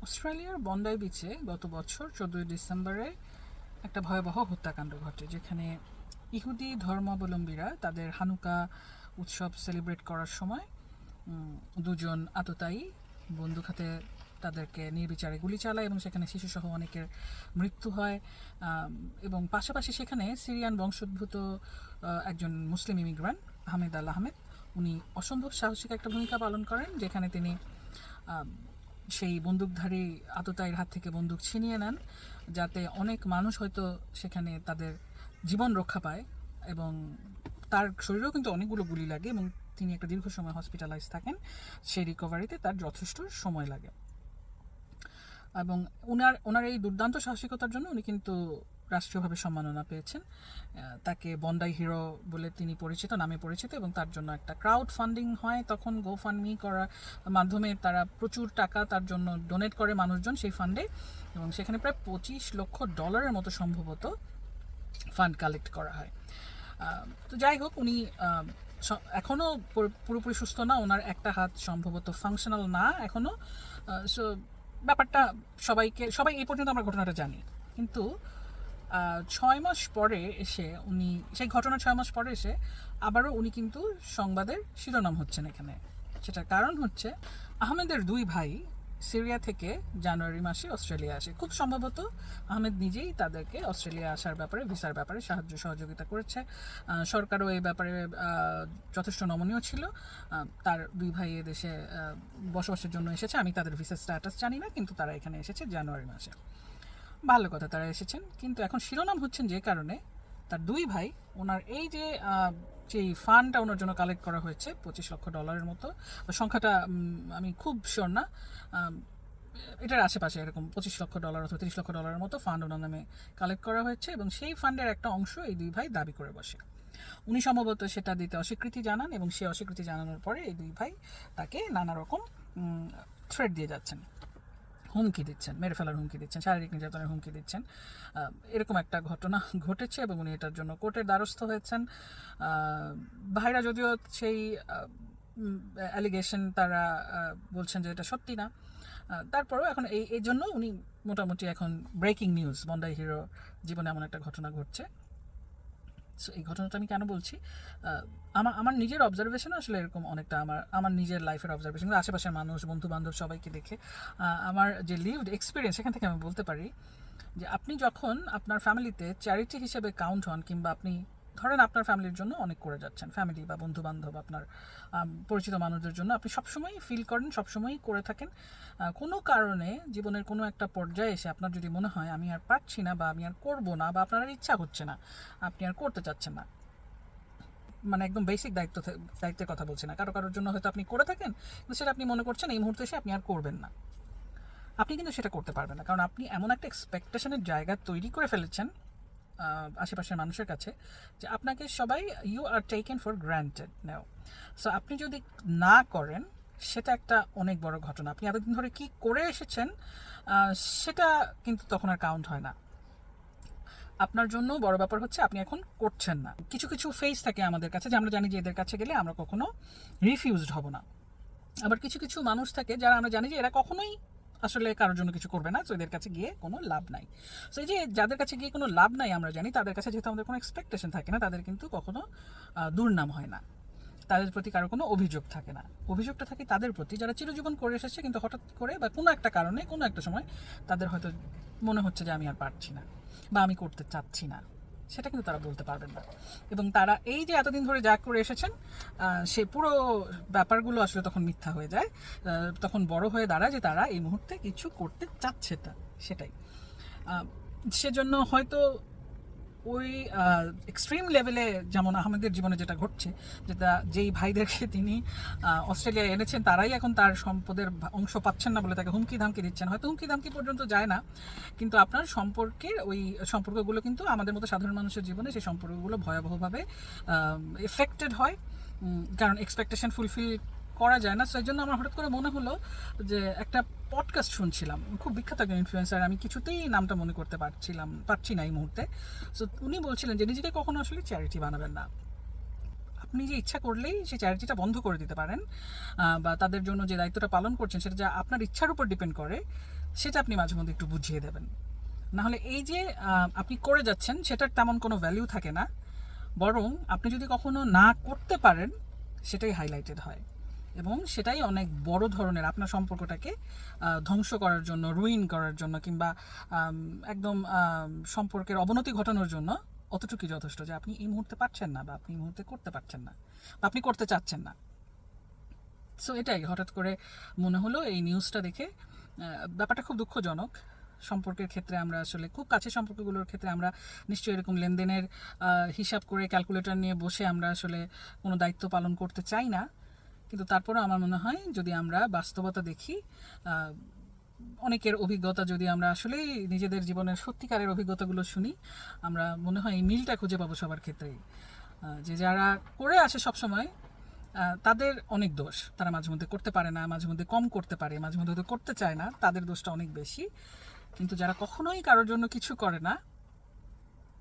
অস্ট্রেলিয়ার বন্দাই বিচে গত বছর 14ই ডিসেম্বরে একটা ভয়াবহ হত্যাকাণ্ড ঘটে, যেখানে ইহুদি ধর্মাবলম্বীরা তাদের হানুকা উৎসব সেলিব্রেট করার সময় দুজন আততায়ী বন্দুক হাতে তাদেরকে নির্বিচারে গুলি চালায় এবং সেখানে শিশুসহ অনেকের মৃত্যু হয়। এবং পাশাপাশি সেখানে সিরিয়ান বংশোদ্ভূত একজন মুসলিম ইমিগ্রান্ট আহমেদ আল আহমেদ, উনি অসম্ভব সাহসিক একটা ভূমিকা পালন করেন, যেখানে তিনি সেই বন্দুকধারী আততায়ীর হাত থেকে বন্দুক ছিনিয়ে নেন, যাতে অনেক মানুষ হয়তো সেখানে তাদের জীবন রক্ষা পায়। এবং তার শরীরেও কিন্তু অনেকগুলো গুলি লাগে এবং তিনি একটা দীর্ঘ সময় হসপিটালাইজ থাকেন। সেই রিকভারিতে তার যথেষ্ট সময় লাগে এবং ওনার এই দুর্দান্ত সাহসিকতার জন্য উনি কিন্তু রাষ্ট্রীয়ভাবে সম্মাননা পেয়েছেন। তাকে বন্দাই হিরো বলে তিনি নামে পরিচিত এবং তার জন্য একটা ক্রাউড ফান্ডিং হয় তখন, গোফান্ডমি করার মাধ্যমে তারা প্রচুর টাকা তার জন্য ডোনেট করে মানুষজন সেই ফান্ডে, এবং সেখানে প্রায় $25 লক্ষ মতো সম্ভবত ফান্ড কালেক্ট করা হয়। তো যাই হোক, উনি এখনও পুরোপুরি সুস্থ না, ওনার একটা হাত সম্ভবত ফাংশনাল না এখনও। সো ব্যাপারটা সবাই এই পর্যন্ত আমরা ঘটনাটা জানি, কিন্তু 6 মাস পরে এসে সেই ঘটনা 6 মাস পরে এসে আবারও উনি কিন্তু সংবাদের শিরোনাম হচ্ছেন এখানে। সেটার কারণ হচ্ছে আহমেদের 2 ভাই সিরিয়া থেকে জানুয়ারি মাসে অস্ট্রেলিয়া আসে। খুব সম্ভবত আহমেদ নিজেই তাদেরকে অস্ট্রেলিয়া আসার ব্যাপারে, ভিসার ব্যাপারে সহযোগিতা করেছে। সরকারও এই ব্যাপারে যথেষ্ট নমনীয় ছিল। তার 2 ভাই এদেশে বসবাসের জন্য এসেছে। আমি তাদের ভিসার স্ট্যাটাস জানি না, কিন্তু তারা এখানে এসেছে জানুয়ারি মাসে। ভালো কথা, তারা এসেছেন। কিন্তু এখন শিরোনাম হচ্ছেন যে কারণে, তার 2 ভাই ওনার এই যে যেই ফান্ডটা ওনার জন্য কালেক্ট করা হয়েছে $25 লক্ষ মতো, সংখ্যাটা আমি খুব শিওর না, এটার আশেপাশে এরকম $25 লক্ষ অথবা $30 লক্ষ মতো ফান্ড ওনার নামে কালেক্ট করা হয়েছে এবং সেই ফান্ডের একটা অংশ এই 2 ভাই দাবি করে বসে। উনি সম্ভবত সেটা দিতে অস্বীকৃতি জানান এবং সে অস্বীকৃতি জানানোর পরে এই 2 ভাই তাকে নানা রকম থ্রেট দিয়ে যাচ্ছেন, হুমকি দিচ্ছেন, মেরে ফেলার হুমকি দিচ্ছেন, শারীরিক নির্যাতনের হুমকি দিচ্ছেন। এরকম একটা ঘটনা ঘটেছে এবং উনি এটার জন্য কোর্টের দ্বারস্থ হয়েছেন। ভাইরা যদিও সেই অ্যালিগেশন তারা বলছেন যে এটা সত্যি না, তারপরেও এখন এই জন্য উনি মোটামুটি এখন ব্রেকিং নিউজ, বন্দাই হিরো জীবনে এমন একটা ঘটনা ঘটছে। সো এই ঘটনাটা আমি কেন বলছি, আমার নিজের অবজারভেশন আসলে এরকম অনেকটা আমার নিজের লাইফের অবজারভেশন, আশেপাশের মানুষ, বন্ধু বান্ধব সবাইকে দেখে আমার যে লিভড এক্সপিরিয়েন্স, সেখান থেকে আমি বলতে পারি যে আপনি যখন আপনার ফ্যামিলিতে চ্যারিটি হিসেবে কাউন্ট হন, কিংবা আপনি ধরেন আপনার ফ্যামিলির জন্য অনেক করে যাচ্ছেন, ফ্যামিলি বা বন্ধু বান্ধব, আপনার পরিচিত মানুষদের জন্য আপনি সবসময়ই ফিল করেন, সবসময়ই করে থাকেন, কোনো কারণে জীবনের কোনো একটা পর্যায়ে এসে আপনার যদি মনে হয় আমি আর পারছি না, বা আমি আর করবো না, বা আপনার আর ইচ্ছা হচ্ছে না, আপনি আর করতে চাচ্ছেন না, মানে একদম বেসিক দায়িত্বের কথা বলছি না, কারোর জন্য হয়তো আপনি করে থাকেন, কিন্তু সেটা আপনি মনে করছেন এই মুহূর্তে এসে আপনি আর করবেন না, আপনি কিন্তু সেটা করতে পারবেন না, কারণ আপনি এমন একটা এক্সপেকটেশনের জায়গা তৈরি করে ফেলেছেন আশেপাশের মানুষের কাছে যে আপনাকে সবাই you are taken for granted now. So আপনি যদি না করেন, সেটা একটা অনেক বড় ঘটনা। আপনি এতদিন ধরে কি করে এসেছেন সেটা কিন্তু তখন আর কাউন্ট হয় না। আপনার জন্য বড় ব্যাপার হচ্ছে আপনি এখন করছেন না। কিছু কিছু ফেস থাকে আমাদের কাছে, যে আমরা জানি যে এদের কাছে গেলে আমরা কখনো রিফিউজড হব না। আবার কিছু কিছু মানুষ থাকে যারা আমরা জানি যে এরা কখনোই আসলে কারোর জন্য কিছু করবে না, তো এদের কাছে গিয়ে কোনো লাভ নাই। সো এই যে যাদের কাছে গিয়ে কোনো লাভ নাই আমরা জানি, তাদের কাছে যেহেতু আমাদের কোনো এক্সপেকটেশন থাকে না, তাদের কিন্তু কখনো দুর্নাম হয় না, তাদের প্রতি কারো কোনো অভিযোগ থাকে না। অভিযোগটা থাকে তাদের প্রতি যারা চিরজীবন করে এসেছে, কিন্তু হঠাৎ করে বা কোনো একটা কারণে কোনো একটা সময় তাদের হয়তো মনে হচ্ছে যে আমি আর পারছি না বা আমি করতে চাচ্ছি না, সেটা কিন্তু তারা বলতে পারবেন না। এবং তারা এই যে এতদিন ধরে যা করে এসেছেন, সে পুরো ব্যাপারগুলো আসলে তখন মিথ্যা হয়ে যায়। তখন বড় হয়ে দাঁড়ায় যে তারা এই মুহূর্তে কিছু করতে চাচ্ছে না, সেটাই। সেজন্য হয়তো ওই এক্সট্রিম লেভেলে, যেমন আহমেদের জীবনে যেটা ঘটছে, যেই ভাইদেরকে তিনি অস্ট্রেলিয়ায় এনেছেন, তারাই এখন তার সম্পদের অংশ পাচ্ছেন না বলে তাকে হুমকি ধামকি দিচ্ছেন। হয়তো হুমকি ধামকি পর্যন্ত যায় না, কিন্তু আপনার ওই সম্পর্কগুলো কিন্তু আমাদের মতো সাধারণ মানুষের জীবনে সেই সম্পর্কগুলো ভয়াবহভাবে এফেক্টেড হয়, কারণ এক্সপেকটেশন ফুলফিল করা যায় না। সেই জন্য আমার হঠাৎ করে মনে হলো যে একটা পডকাস্ট শুনছিলাম, খুব বিখ্যাত একজন ইনফ্লুয়েন্সার, আমি কিছুতেই নামটা মনে করতে পারছি না এই মুহূর্তে। সো উনি বলছিলেন যে নিজেকে কখনো আসলে চ্যারিটি বানাবেন না। আপনি যে ইচ্ছা করলেই সেই চ্যারিটিটা বন্ধ করে দিতে পারেন, বা তাদের জন্য যে দায়িত্বটা পালন করছেন সেটা যা আপনার ইচ্ছার উপর ডিপেন্ড করে, সেটা আপনি মাঝে মধ্যে একটু বুঝিয়ে দেবেন। নাহলে এই যে আপনি করে যাচ্ছেন সেটার তেমন কোনো ভ্যালিউ থাকে না, বরং আপনি যদি কখনো না করতে পারেন সেটাই হাইলাইটেড হয়, এবং সেটাই অনেক বড় ধরনের আপনার সম্পর্কটাকে ধ্বংস করার জন্য, রুইন করার জন্য, কিংবা একদম সম্পর্কের অবনতি ঘটানোর জন্য অতটুকুই যথেষ্ট, যে আপনি এই মুহূর্তে পারছেন না, বা আপনি এই মুহূর্তে করতে পারছেন না, বা আপনি করতে চাচ্ছেন না। সো এটাই হঠাৎ করে মনে হলো এই নিউজটা দেখে। ব্যাপারটা খুব দুঃখজনক। সম্পর্কের ক্ষেত্রে আমরা আসলে খুব কাছের সম্পর্কগুলোর ক্ষেত্রে আমরা নিশ্চয়ই এরকম লেনদেনের হিসাব করে ক্যালকুলেটর নিয়ে বসে আমরা আসলে কোনো দায়িত্ব পালন করতে চাই না। কিন্তু তারপরেও আমার মনে হয় যদি আমরা বাস্তবতা দেখি, অনেকের অভিজ্ঞতা যদি আমরা আসলেই নিজেদের জীবনের সত্যিকারের অভিজ্ঞতাগুলো শুনি, আমরা মনে হয় এই মিলটা খুঁজে পাবো সবার ক্ষেত্রেই। যে যারা করে আসে সবসময়, তাদের অনেক দোষ, তারা মাঝে মধ্যে করতে পারে না, মাঝে মধ্যে কম করতে পারে, মাঝে মধ্যে হয়তো করতে চায় না, তাদের দোষটা অনেক বেশি। কিন্তু যারা কখনোই কারোর জন্য কিছু করে না,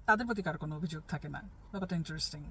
তাদের প্রতি কারো কোনো অভিযোগ থাকে না। ব্যাপারটা ইন্টারেস্টিং।